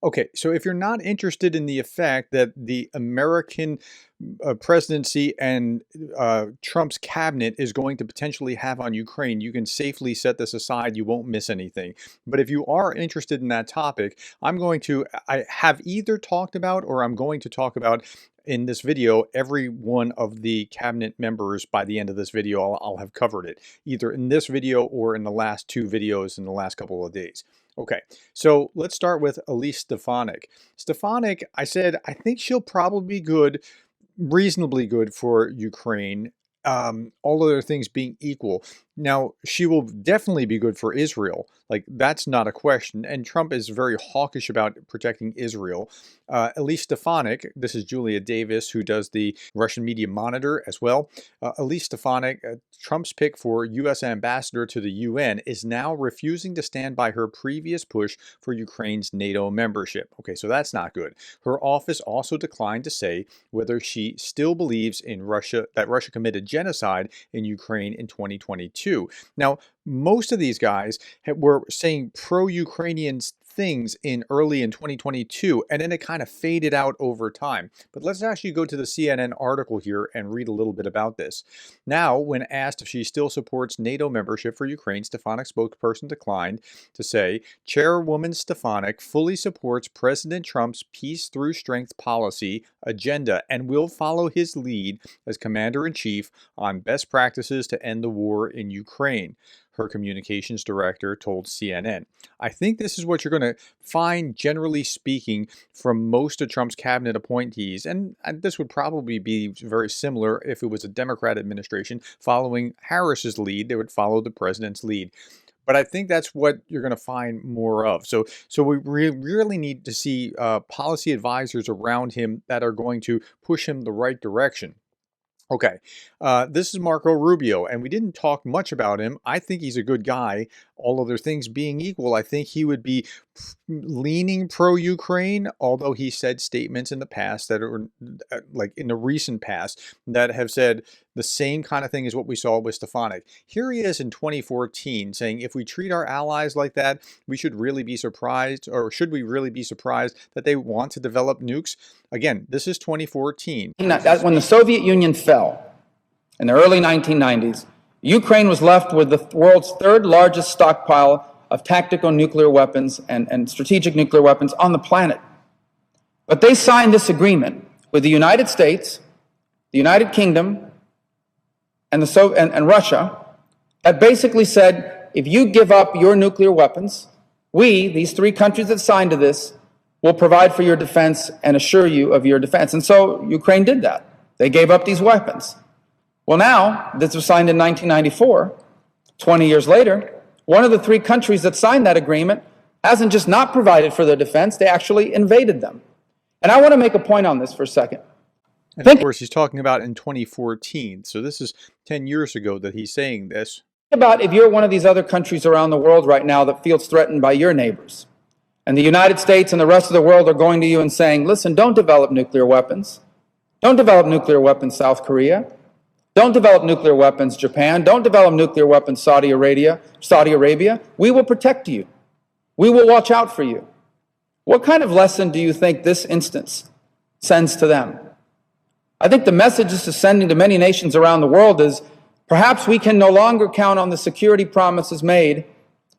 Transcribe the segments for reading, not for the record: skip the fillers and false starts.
Okay, so if you're not interested in the effect that the American presidency and Trump's cabinet is going to potentially have on Ukraine, you can safely set this aside. You won't miss anything. But if you are interested in that topic, I have either talked about or I'm going to talk about in this video every one of the cabinet members. By the end of this video, I'll have covered it, either in this video or in the last two videos in the last couple of days. Okay, so let's start with Elise Stefanik. Stefanik, I said, I think she'll probably be good, reasonably good for Ukraine, all other things being equal. Now, she will definitely be good for Israel. Like, that's not a question. And Trump is very hawkish about protecting Israel. Elise Stefanik, this is Julia Davis, who does the Russian Media Monitor as well. Elise Stefanik, Trump's pick for U.S. ambassador to the UN, is now refusing to stand by her previous push for Ukraine's NATO membership. Okay, so that's not good. Her office also declined to say whether she still believes in that Russia committed genocide in Ukraine in 2022. Now, most of these guys were saying pro-Ukrainian things early in 2022, and then it kind of faded out over time. But let's actually go to the CNN article here and read a little bit about this. Now, when asked if she still supports NATO membership for Ukraine, Stefanik's spokesperson declined to say, Chairwoman Stefanik fully supports President Trump's peace through strength policy agenda and will follow his lead as commander-in-chief on best practices to end the war in Ukraine, her communications director told CNN. I think this is what you're going to find, generally speaking, from most of Trump's cabinet appointees. And this would probably be very similar if it was a Democrat administration following Harris's lead. They would follow the president's lead. But I think that's what you're going to find more of. So we really need to see policy advisors around him that are going to push him the right direction. Okay, this is Marco Rubio, and we didn't talk much about him. I think he's a good guy. All other things being equal, I think he would be leaning pro-Ukraine, although he said statements in the past that are, like in the recent past, that have said the same kind of thing as what we saw with Stefanik. Here he is in 2014 saying, if we treat our allies like that, we should really be surprised, or should we really be surprised that they want to develop nukes? Again, this is 2014. When the Soviet Union fell in the early 1990s, Ukraine was left with the world's third largest stockpile of tactical nuclear weapons and strategic nuclear weapons on the planet. But they signed this agreement with the United States, the United Kingdom, and Russia that basically said, if you give up your nuclear weapons, these three countries that signed to this, will provide for your defense and assure you of your defense. And so Ukraine did that. They gave up these weapons. Well, now, this was signed in 1994, 20 years later, one of the three countries that signed that agreement hasn't just not provided for their defense, they actually invaded them. And I want to make a point on this for a second. And of course, he's talking about in 2014. So this is 10 years ago that he's saying this. Think about if you're one of these other countries around the world right now that feels threatened by your neighbors. And the United States and the rest of the world are going to you and saying, listen, don't develop nuclear weapons. Don't develop nuclear weapons, South Korea. Don't develop nuclear weapons, Japan. Don't develop nuclear weapons, Saudi Arabia. We will protect you. We will watch out for you. What kind of lesson do you think this instance sends to them? I think the message this is sending to many nations around the world is perhaps we can no longer count on the security promises made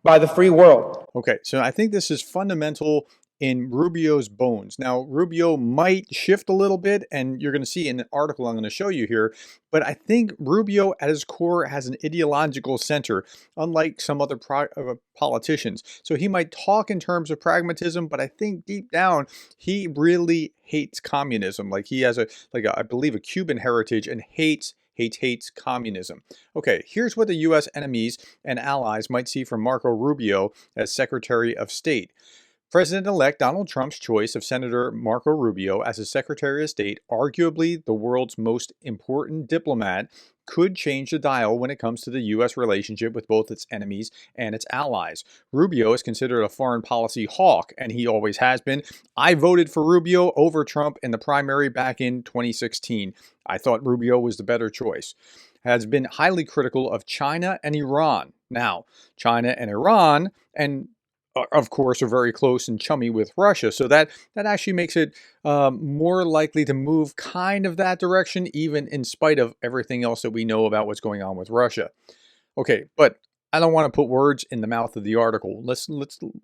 by the free world. Okay, so I think this is fundamental in Rubio's bones. Now, Rubio might shift a little bit, and you're going to see in an article I'm going to show you here, but I think Rubio at his core has an ideological center, unlike some other politicians. So he might talk in terms of pragmatism, but I think deep down, he really hates communism. Like he has I believe, a Cuban heritage and hates communism. Okay, here's what the U.S. enemies and allies might see from Marco Rubio as Secretary of State. President-elect Donald Trump's choice of Senator Marco Rubio as his Secretary of State, arguably the world's most important diplomat, could change the dial when it comes to the U.S. relationship with both its enemies and its allies. Rubio is considered a foreign policy hawk, and he always has been. I voted for Rubio over Trump in the primary back in 2016. I thought Rubio was the better choice. Has been highly critical of China and Iran. Now, China and Iran, and of course, are very close and chummy with Russia. So that actually makes it more likely to move kind of that direction, even in spite of everything else that we know about what's going on with Russia. Okay, but I don't want to put words in the mouth of the article. Let's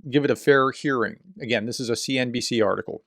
give it a fair hearing. Again, this is a CNBC article.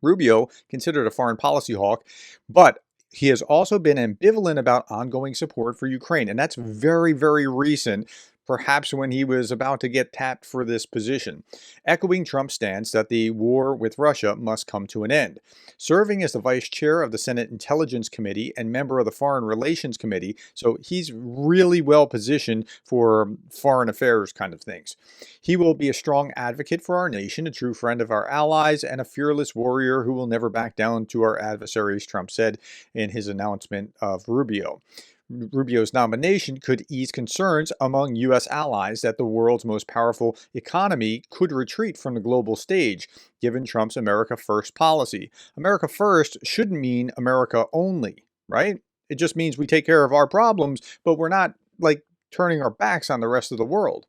Rubio, considered a foreign policy hawk, but he has also been ambivalent about ongoing support for Ukraine. And that's very, very recent, perhaps when he was about to get tapped for this position, echoing Trump's stance that the war with Russia must come to an end. Serving as the vice chair of the Senate Intelligence Committee and member of the Foreign Relations Committee, so he's really well positioned for foreign affairs kind of things. He will be a strong advocate for our nation, a true friend of our allies, and a fearless warrior who will never back down to our adversaries, Trump said in his announcement of Rubio. Rubio's nomination could ease concerns among U.S. allies that the world's most powerful economy could retreat from the global stage, given Trump's America First policy. America First shouldn't mean America only, right? It just means we take care of our problems, but we're not like turning our backs on the rest of the world.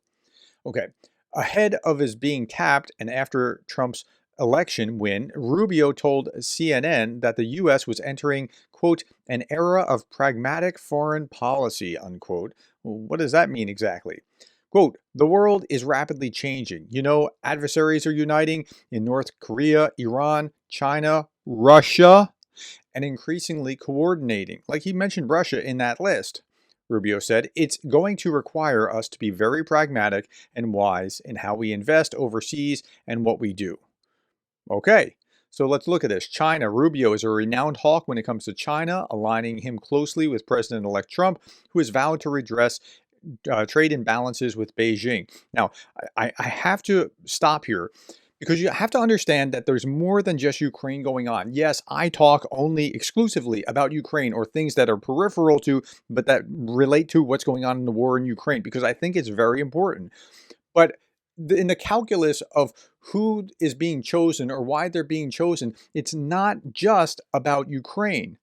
Okay. Ahead of his being tapped and after Trump's election win, Rubio told CNN that the U.S. was entering, quote, an era of pragmatic foreign policy, unquote. What does that mean exactly? Quote, the world is rapidly changing. You know, adversaries are uniting in North Korea, Iran, China, Russia, and increasingly coordinating. Like he mentioned Russia in that list. Rubio said, it's going to require us to be very pragmatic and wise in how we invest overseas and what we do. Okay, so let's look at this. China. Rubio is a renowned hawk when it comes to China, aligning him closely with President-elect Trump, who has vowed to redress trade imbalances with Beijing. Now, I have to stop here because you have to understand that there's more than just Ukraine going on. Yes, I talk only exclusively about Ukraine or things that are peripheral to, but that relate to what's going on in the war in Ukraine because I think it's very important. But in the calculus of who is being chosen or why they're being chosen, it's not just about Ukraine.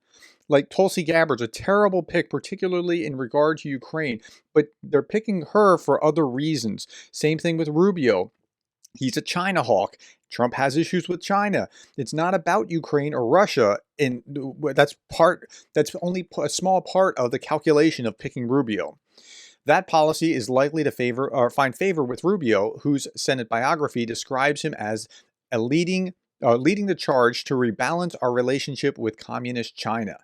Like Tulsi Gabbard's a terrible pick, particularly in regard to Ukraine, but they're picking her for other reasons. Same thing with Rubio. He's a China hawk. Trump has issues with China. It's not about Ukraine or Russia, and that's only a small part of the calculation of picking Rubio. That policy is likely to find favor with Rubio, whose Senate biography describes him as leading the charge to rebalance our relationship with communist China.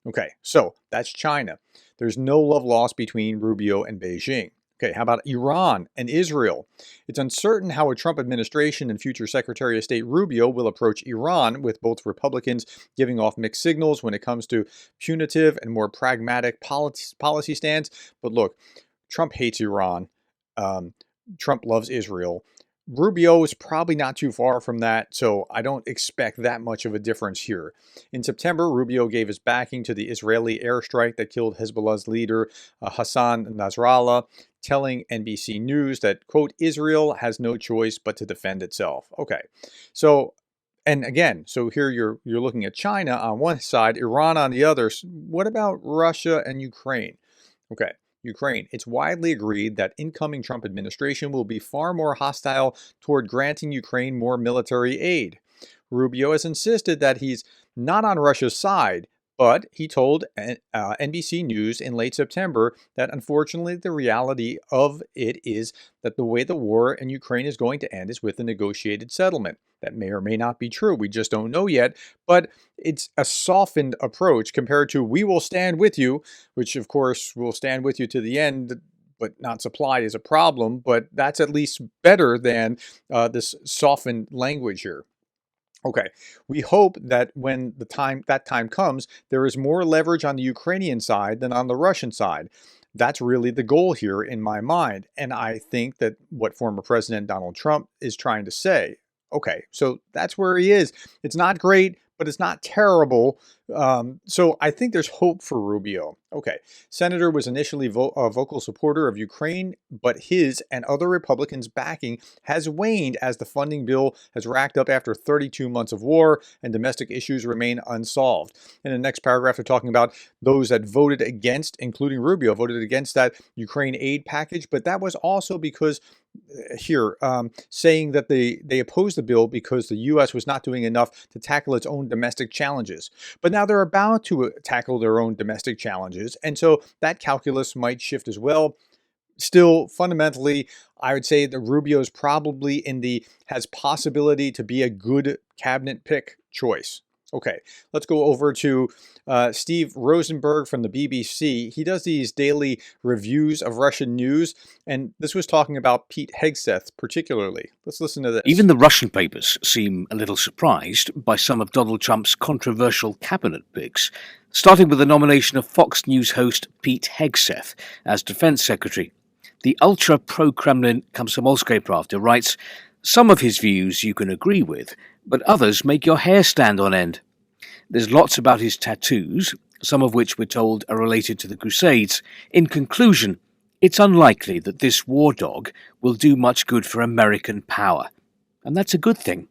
Okay, so that's China. There's no love lost between Rubio and Beijing. Okay, how about Iran and Israel? It's uncertain how a Trump administration and future Secretary of State Rubio will approach Iran, with both Republicans giving off mixed signals when it comes to punitive and more pragmatic policy stance. But look, Trump hates Iran. Trump loves Israel. Rubio is probably not too far from that, so I don't expect that much of a difference here. In September, Rubio gave his backing to the Israeli airstrike that killed Hezbollah's leader, Hassan Nasrallah, telling NBC News that, quote, Israel has no choice but to defend itself. Okay, so, and again, so here you're looking at China on one side, Iran on the other. What about Russia and Ukraine? Okay. Ukraine. It's widely agreed that incoming Trump administration will be far more hostile toward granting Ukraine more military aid. Rubio has insisted that he's not on Russia's side, but he told NBC News in late September that unfortunately the reality of it is that the way the war in Ukraine is going to end is with a negotiated settlement. That may or may not be true. We just don't know yet. But it's a softened approach compared to we will stand with you, which of course will stand with you to the end, but not supply is a problem. But that's at least better than this softened language here. Okay, we hope that when that time comes, there is more leverage on the Ukrainian side than on the Russian side. That's really the goal here in my mind. And I think that what former President Donald Trump is trying to say. Okay, so that's where he is. It's not great, but it's not terrible. So I think there's hope for Rubio. Okay, Senator was initially a vocal supporter of Ukraine, but his and other Republicans' backing has waned as the funding bill has racked up after 32 months of war and domestic issues remain unsolved. In the next paragraph, they're talking about those that voted against, including Rubio, voted against that Ukraine aid package, but that was also because here, saying that they opposed the bill because the U.S. was not doing enough to tackle its own domestic challenges. But now they're about to tackle their own domestic challenges, and so that calculus might shift as well. Still, fundamentally, I would say that Rubio is probably has possibility to be a good cabinet pick choice. Okay, let's go over to Steve Rosenberg from the BBC. He does these daily reviews of Russian news, and this was talking about Pete Hegseth particularly. Let's listen to this. Even the Russian papers seem a little surprised by some of Donald Trump's controversial cabinet picks, starting with the nomination of Fox News host Pete Hegseth as Defense Secretary. The ultra-pro-Kremlin Komsomolskaya Pravda writes, "Some of his views you can agree with, but others make your hair stand on end. There's lots about his tattoos, some of which we're told are related to the Crusades. In conclusion, it's unlikely that this war dog will do much good for American power." And that's a good thing.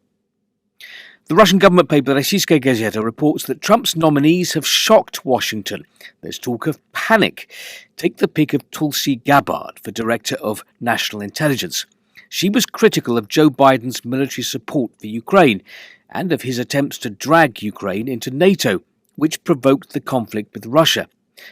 The Russian government paper Rossiyskaya Gazeta reports that Trump's nominees have shocked Washington. There's talk of panic. Take the pick of Tulsi Gabbard for Director of National Intelligence. She was critical of Joe Biden's military support for Ukraine and of his attempts to drag Ukraine into NATO, which provoked the conflict with Russia.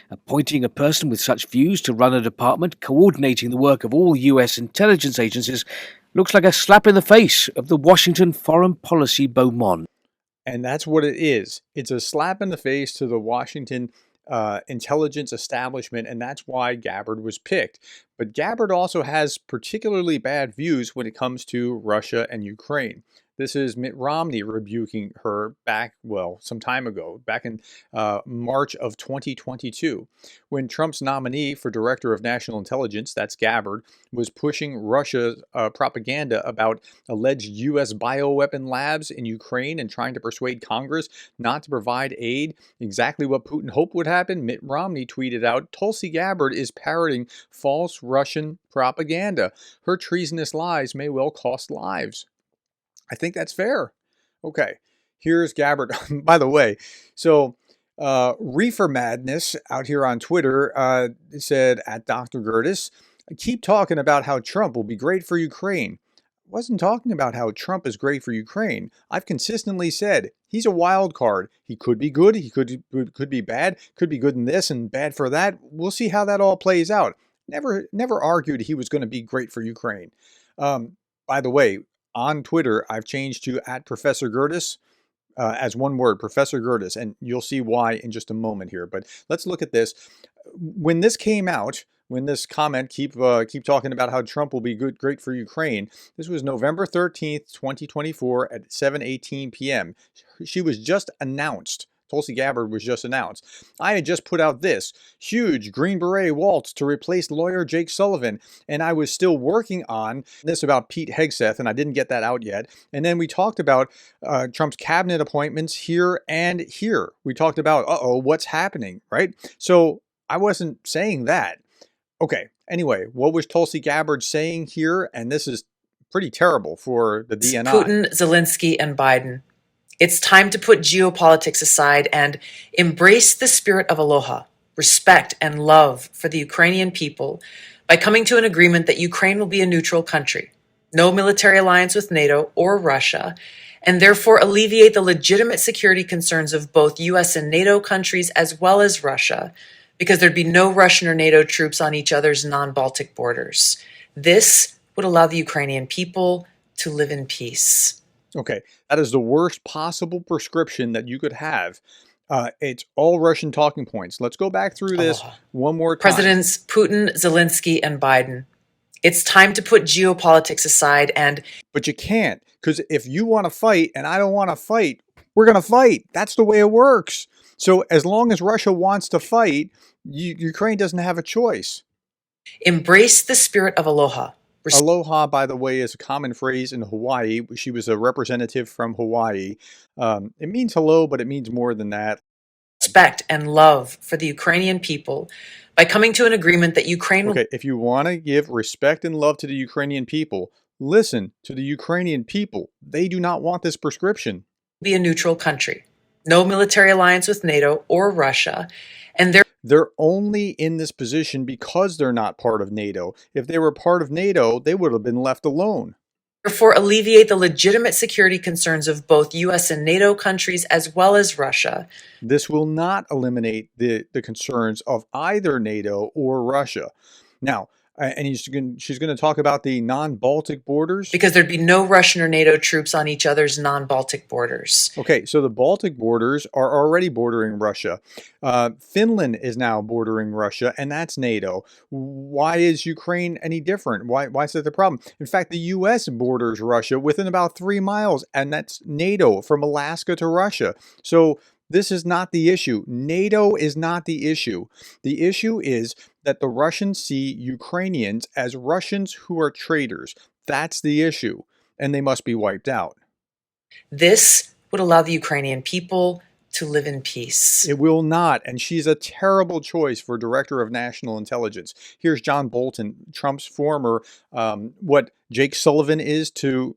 Appointing a person with such views to run a department coordinating the work of all US intelligence agencies looks like a slap in the face of the Washington foreign policy beau monde. And that's what it is. It's a slap in the face to the Washington intelligence establishment, and that's why Gabbard was picked. But Gabbard also has particularly bad views when it comes to Russia and Ukraine. This is Mitt Romney rebuking her back, well, some time ago, back in March of 2022, when Trump's nominee for Director of National Intelligence, that's Gabbard, was pushing Russia's propaganda about alleged U.S. bioweapon labs in Ukraine and trying to persuade Congress not to provide aid. Exactly what Putin hoped would happen, Mitt Romney tweeted out, "Tulsi Gabbard is parroting false Russian propaganda. Her treasonous lies may well cost lives." I think that's fair. Okay, here's Gabbard. By the way, so Reefer Madness out here on Twitter said, at Dr. Gerdes, "Keep talking about how Trump will be great for Ukraine." I wasn't talking about how Trump is great for Ukraine. I've consistently said he's a wild card. He could be good, he could be bad, could be good in this and bad for that. We'll see how that all plays out. Never argued he was going to be great for Ukraine. By the way, on Twitter, I've changed to at Professor Gerdes as one word, Professor Gerdes, and you'll see why in just a moment here. But let's look at this. When this came out, when this comment, keep talking about how Trump will be great for Ukraine, this was November 13th, 2024 at 7:18 p.m. She was just announced. Tulsi Gabbard was just announced. I had just put out this huge Green Beret waltz to replace lawyer Jake Sullivan, and I was still working on this about Pete Hegseth, and I didn't get that out yet. And then we talked about Trump's cabinet appointments here and here. We talked about, what's happening, right? So I wasn't saying that. Okay, anyway, what was Tulsi Gabbard saying here? And this is pretty terrible for the DNI. Putin, Zelensky, and Biden. It's time to put geopolitics aside and embrace the spirit of aloha, respect, and love for the Ukrainian people by coming to an agreement that Ukraine will be a neutral country, no military alliance with NATO or Russia, and therefore alleviate the legitimate security concerns of both US and NATO countries as well as Russia, because there'd be no Russian or NATO troops on each other's non-Baltic borders. This would allow the Ukrainian people to live in peace. Okay, that is the worst possible prescription that you could have. It's all Russian talking points. Let's go back through this one more time. Presidents Putin, Zelensky, and Biden. It's time to put geopolitics aside and... But you can't, because if you want to fight and I don't want to fight, we're going to fight. That's the way it works. So as long as Russia wants to fight, Ukraine doesn't have a choice. Embrace the spirit of aloha. Aloha, by the way, is a common phrase in Hawaii. She was a representative from Hawaii. It means hello, but it means more than that. Respect and love for the Ukrainian people by coming to an agreement that Ukraine will... Okay, if you want to give respect and love to the Ukrainian people, listen to the Ukrainian people. They do not want this prescription. ...be a neutral country, no military alliance with NATO or Russia, and They're only in this position because they're not part of NATO. If they were part of NATO, they would have been left alone. Therefore, alleviate the legitimate security concerns of both US and NATO countries as well as Russia. This will not eliminate the concerns of either NATO or Russia. Now, and she's going to talk about the non-Baltic borders. Because there'd be no Russian or NATO troops on each other's non-Baltic borders. Okay, so the Baltic borders are already bordering Russia. Finland is now bordering Russia, and that's NATO. Why is Ukraine any different? Why is that the problem? In fact, the U.S. borders Russia within about 3 miles, and that's NATO from Alaska to Russia. So this is not the issue. NATO is not the issue. The issue is that the Russians see Ukrainians as Russians who are traitors. That's the issue, and they must be wiped out. This would allow the Ukrainian people to live in peace. It will not, and she's a terrible choice for Director of National Intelligence. Here's John Bolton, Trump's former, what Jake Sullivan is to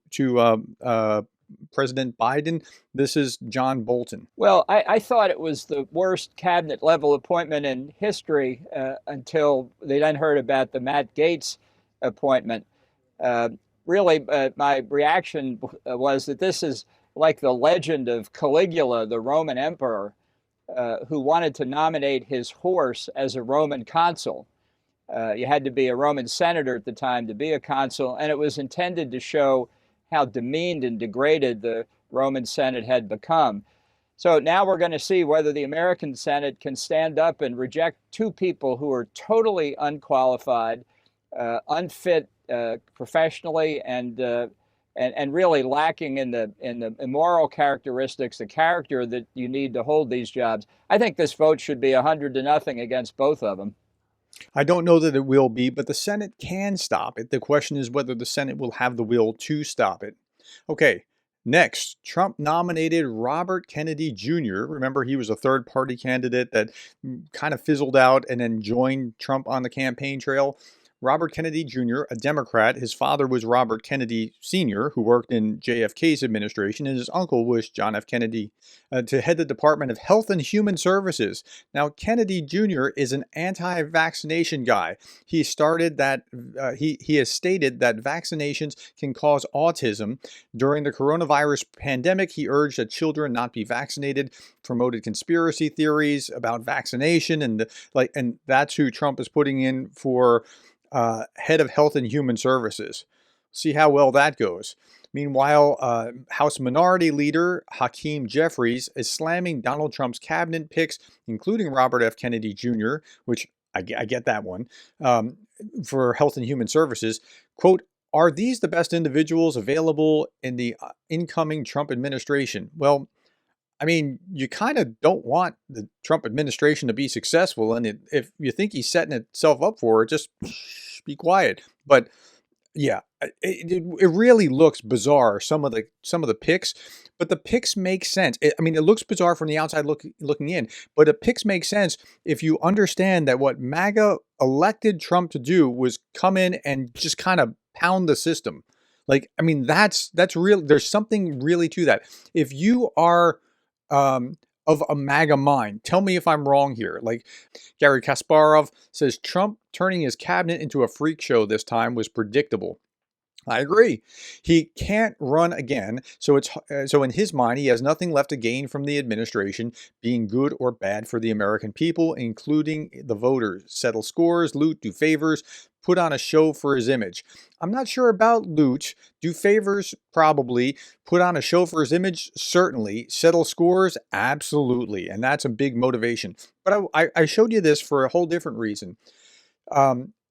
President Biden. This is John Bolton. Well, I thought it was the worst cabinet level appointment in history until they then heard about the Matt Gaetz appointment. Really, my reaction was that this is like the legend of Caligula, the Roman emperor, who wanted to nominate his horse as a Roman consul. You had to be a Roman senator at the time to be a consul, and it was intended to show how demeaned and degraded the Roman Senate had become. So now we're going to see whether the American Senate can stand up and reject two people who are totally unqualified, unfit professionally, and really lacking in the moral characteristics, the character that you need to hold these jobs. I think this vote should be 100-0 against both of them. I don't know that it will be, but the Senate can stop it. The question is whether the Senate will have the will to stop it. Okay, next, Trump nominated Robert Kennedy Jr. Remember, he was a third-party candidate that kind of fizzled out and then joined Trump on the campaign trail. Robert Kennedy Jr., a Democrat. His father was Robert Kennedy Sr., who worked in JFK's administration, and his uncle was John F. Kennedy, to head the Department of Health and Human Services. Now, Kennedy Jr. is an anti-vaccination guy. He started that. He has stated that vaccinations can cause autism. During the coronavirus pandemic, he urged that children not be vaccinated, promoted conspiracy theories about vaccination, and that's who Trump is putting in for head of Health and Human Services. See how well that goes. Meanwhile, House Minority Leader Hakeem Jeffries is slamming Donald Trump's cabinet picks, including Robert F. Kennedy Jr., which I get that one, for Health and Human Services. Quote, "Are these the best individuals available in the incoming Trump administration?" Well, I mean, you kind of don't want the Trump administration to be successful, and if you think he's setting itself up for it, just be quiet. But yeah, it really looks bizarre, some of the picks, but the picks make sense. I mean, it looks bizarre from the outside looking in, but the picks make sense if you understand that what MAGA elected Trump to do was come in and just kind of pound the system. Like, I mean, that's real. There's something really to that. If you are of a MAGA mind, tell me if I'm wrong here. Like, Gary Kasparov says Trump turning his cabinet into a freak show this time was predictable. I agree. He can't run again, so in his mind, he has nothing left to gain from the administration, being good or bad for the American people, including the voters. Settle scores, loot, do favors, put on a show for his image. I'm not sure about loot. Do favors? Probably. Put on a show for his image? Certainly. Settle scores? Absolutely. And that's a big motivation. But I showed you this for a whole different reason.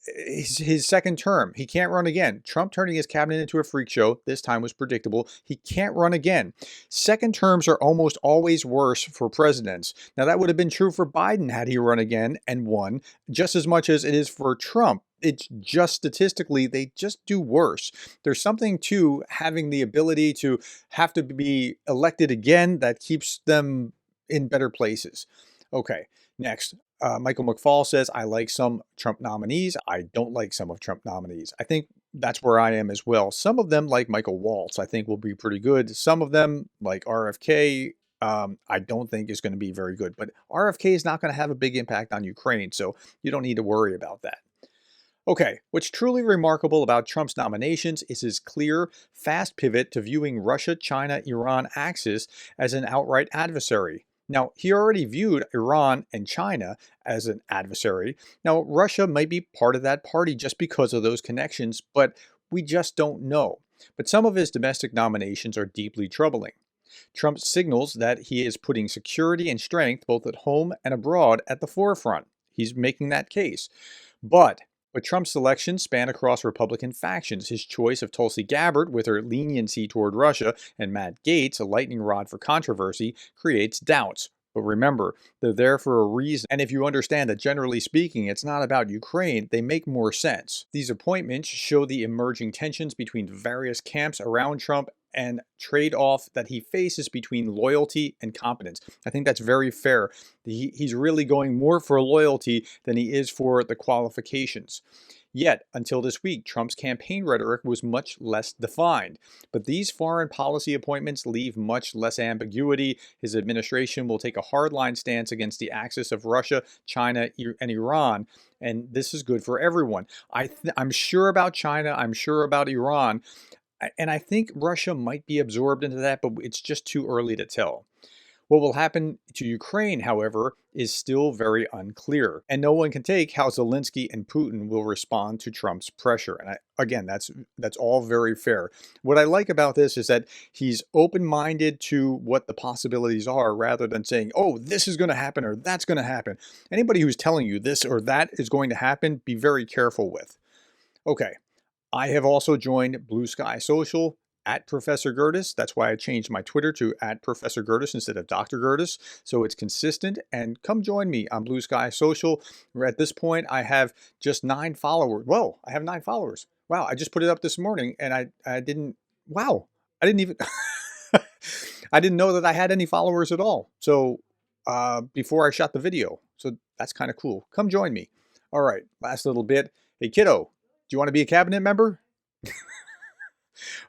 His second term, he can't run again. Trump turning his cabinet into a freak show this time was predictable. He can't run again. Second terms are almost always worse for presidents. Now, that would have been true for Biden had he run again and won, just as much as it is for Trump. It's just statistically, they just do worse. There's something to having the ability to have to be elected again that keeps them in better places. Okay, next. Michael McFall says, I like some Trump nominees. I don't like some of Trump nominees. I think that's where I am as well. Some of them, like Michael Waltz, I think will be pretty good. Some of them, like RFK, I don't think is going to be very good. But RFK is not going to have a big impact on Ukraine, so you don't need to worry about that. Okay, what's truly remarkable about Trump's nominations is his clear, fast pivot to viewing Russia-China-Iran axis as an outright adversary. Now, he already viewed Iran and China as an adversary. Now, Russia might be part of that party just because of those connections, but we just don't know. But some of his domestic nominations are deeply troubling. Trump signals that he is putting security and strength both at home and abroad at the forefront. He's making that case. But Trump's selections span across Republican factions. His choice of Tulsi Gabbard, with her leniency toward Russia, and Matt Gaetz, a lightning rod for controversy, creates doubts. But remember, they're there for a reason. And if you understand that, generally speaking, it's not about Ukraine, they make more sense. These appointments show the emerging tensions between various camps around Trump and trade-off that he faces between loyalty and competence. I think that's very fair. He's really going more for loyalty than he is for the qualifications. Yet, until this week, Trump's campaign rhetoric was much less defined. But these foreign policy appointments leave much less ambiguity. His administration will take a hardline stance against the axis of Russia, China, and Iran. And this is good for everyone. I'm sure about China. I'm sure about Iran. And I think Russia might be absorbed into that, but it's just too early to tell. What will happen to Ukraine, however, is still very unclear. And no one can take how Zelensky and Putin will respond to Trump's pressure. And again, that's all very fair. What I like about this is that he's open-minded to what the possibilities are rather than saying, oh, this is going to happen or that's going to happen. Anybody who's telling you this or that is going to happen, be very careful with. Okay. I have also joined Blue Sky Social at Professor Gerdes. That's why I changed my Twitter to at Professor Gerdes instead of Dr. Gerdes. So it's consistent. And come join me on Blue Sky Social. At this point, I have just 9 followers. Whoa, I have 9 followers. Wow, I just put it up this morning and I didn't, wow, I didn't even, I didn't know that I had any followers at all. So before I shot the video. So that's kind of cool. Come join me. All right, last little bit. Hey, kiddo. Do you want to be a cabinet member?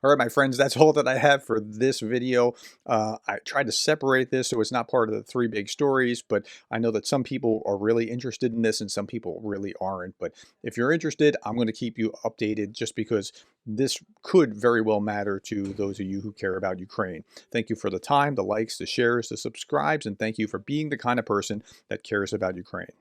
All right, my friends, that's all that I have for this video. I tried to separate this so it's not part of the 3 big stories, but I know that some people are really interested in this and some people really aren't. But if you're interested, I'm going to keep you updated just because this could very well matter to those of you who care about Ukraine. Thank you for the time, the likes, the shares, the subscribes, and thank you for being the kind of person that cares about Ukraine.